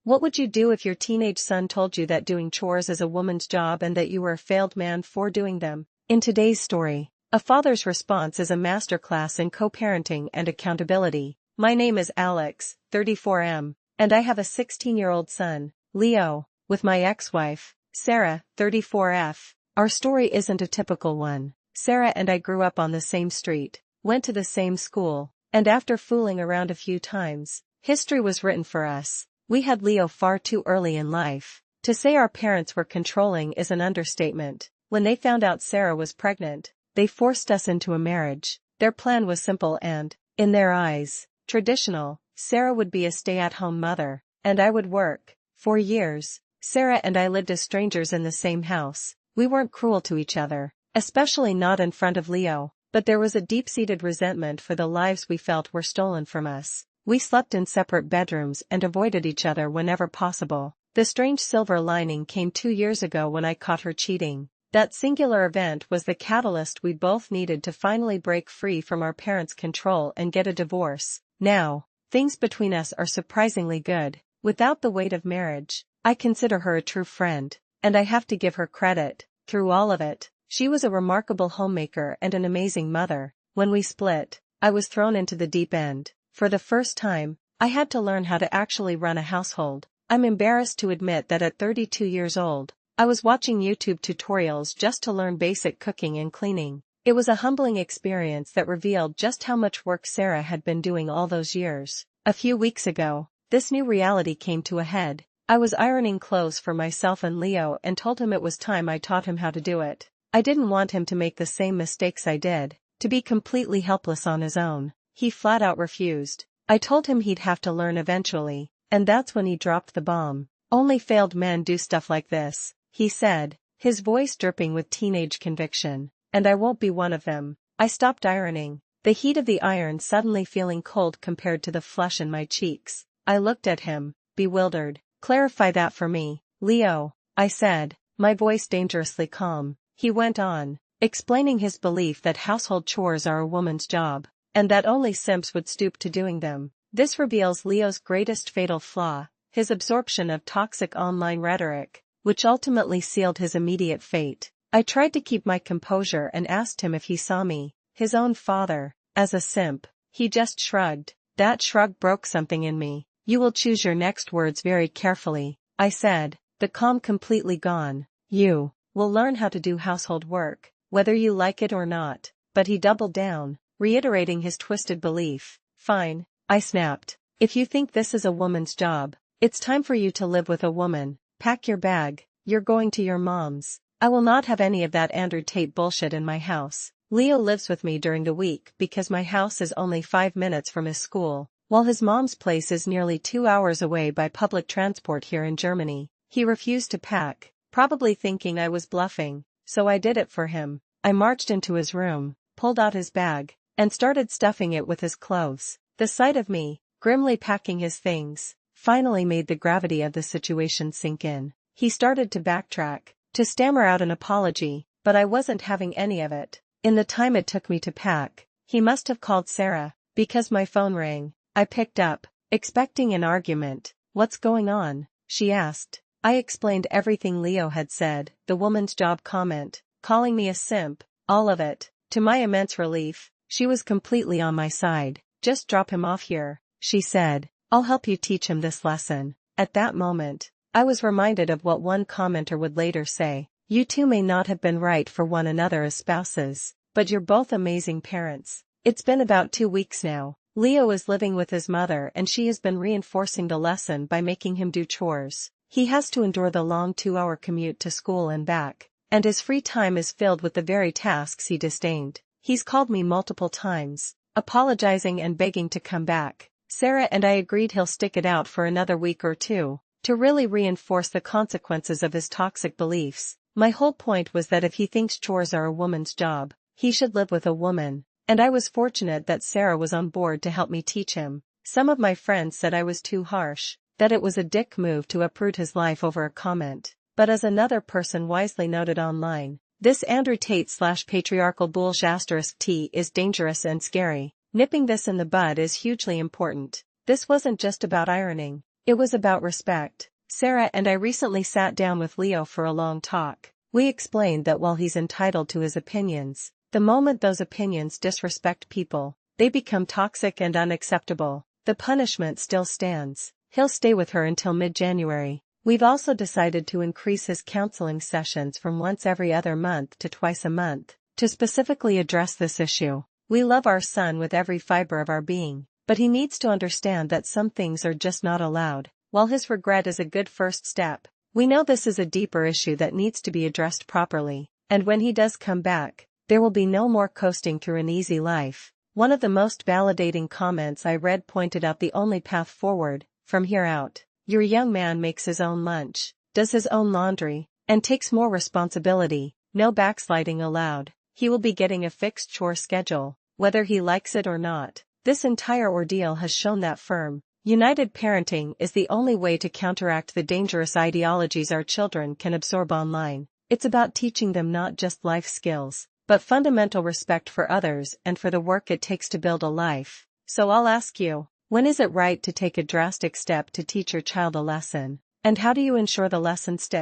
What would you do if your teenage son told you that doing chores is a woman's job and that you were a failed man for doing them? In today's story, a father's response is a masterclass in co-parenting and accountability. My name is Alex, 34M, and I have a 16-year-old son, Leo, with my ex-wife, Sarah, 34F. Our story isn't a typical one. Sarah and I grew up on the same street, went to the same school, and after fooling around a few times, history was written for us. We had Leo far too early in life. To say our parents were controlling is an understatement. When they found out Sarah was pregnant, they forced us into a marriage. Their plan was simple and, in their eyes, traditional. Sarah would be a stay-at-home mother, and I would work. For years, Sarah and I lived as strangers in the same house. We weren't cruel to each other, especially not in front of Leo, but there was a deep-seated resentment for the lives we felt were stolen from us. We slept in separate bedrooms and avoided each other whenever possible. The strange silver lining came 2 years ago when I caught her cheating. That singular event was the catalyst we both needed to finally break free from our parents' control and get a divorce. Now, things between us are surprisingly good. Without the weight of marriage, I consider her a true friend, and I have to give her credit. Through all of it, she was a remarkable homemaker and an amazing mother. When we split, I was thrown into the deep end. For the first time, I had to learn how to actually run a household. I'm embarrassed to admit that at 32 years old, I was watching YouTube tutorials just to learn basic cooking and cleaning. It was a humbling experience that revealed just how much work Sarah had been doing all those years. A few weeks ago, this new reality came to a head. I was ironing clothes for myself and Leo and told him it was time I taught him how to do it. I didn't want him to make the same mistakes I did, to be completely helpless on his own. He flat out refused. I told him he'd have to learn eventually, and that's when he dropped the bomb. Only failed men do stuff like this, he said, his voice dripping with teenage conviction. And I won't be one of them. I stopped ironing, the heat of the iron suddenly feeling cold compared to the flush in my cheeks. I looked at him, bewildered. Clarify that for me, Leo, I said, my voice dangerously calm. He went on, explaining his belief that household chores are a woman's job, and that only simps would stoop to doing them. This reveals Leo's greatest fatal flaw, his absorption of toxic online rhetoric, which ultimately sealed his immediate fate. I tried to keep my composure and asked him if he saw me, his own father, as a simp. He just shrugged. That shrug broke something in me. You will choose your next words very carefully, I said, the calm completely gone. You will learn how to do household work, whether you like it or not. But he doubled down, reiterating his twisted belief. Fine, I snapped. If you think this is a woman's job, it's time for you to live with a woman. Pack your bag, you're going to your mom's. I will not have any of that Andrew Tate bullshit in my house. Leo lives with me during the week because my house is only 5 minutes from his school, while his mom's place is nearly 2 hours away by public transport here in Germany. He refused to pack, probably thinking I was bluffing, so I did it for him. I marched into his room, pulled out his bag, and started stuffing it with his clothes. The sight of me, grimly packing his things, finally made the gravity of the situation sink in. He started to backtrack, to stammer out an apology, but I wasn't having any of it. In the time it took me to pack, he must have called Sarah, because my phone rang. I picked up, expecting an argument. What's going on? She asked. I explained everything Leo had said, the woman's job comment, calling me a simp, all of it. To my immense relief, she was completely on my side. Just drop him off here, she said. I'll help you teach him this lesson. At that moment, I was reminded of what one commenter would later say. You two may not have been right for one another as spouses, but you're both amazing parents. It's been about 2 weeks now. Leo is living with his mother and she has been reinforcing the lesson by making him do chores. He has to endure the long 2-hour commute to school and back, and his free time is filled with the very tasks he disdained. He's called me multiple times, apologizing and begging to come back. Sarah and I agreed he'll stick it out for another week or two, to really reinforce the consequences of his toxic beliefs. My whole point was that if he thinks chores are a woman's job, he should live with a woman, and I was fortunate that Sarah was on board to help me teach him. Some of my friends said I was too harsh, that it was a dick move to uproot his life over a comment. But as another person wisely noted online, this Andrew Tate/patriarchal bullshit tea is dangerous and scary. Nipping this in the bud is hugely important. This wasn't just about ironing. It was about respect. Sarah and I recently sat down with Leo for a long talk. We explained that while he's entitled to his opinions, the moment those opinions disrespect people, they become toxic and unacceptable. The punishment still stands. He'll stay with her until mid-January. We've also decided to increase his counseling sessions from once every other month to twice a month, to specifically address this issue. We love our son with every fiber of our being, but he needs to understand that some things are just not allowed. While his regret is a good first step, we know this is a deeper issue that needs to be addressed properly, and when he does come back, there will be no more coasting through an easy life. One of the most validating comments I read pointed out the only path forward, from here out. Your young man makes his own lunch, does his own laundry, and takes more responsibility. No backsliding allowed. He will be getting a fixed chore schedule, whether he likes it or not. This entire ordeal has shown that firm, united parenting is the only way to counteract the dangerous ideologies our children can absorb online. It's about teaching them not just life skills, but fundamental respect for others and for the work it takes to build a life. So I'll ask you, when is it right to take a drastic step to teach your child a lesson? And how do you ensure the lesson sticks?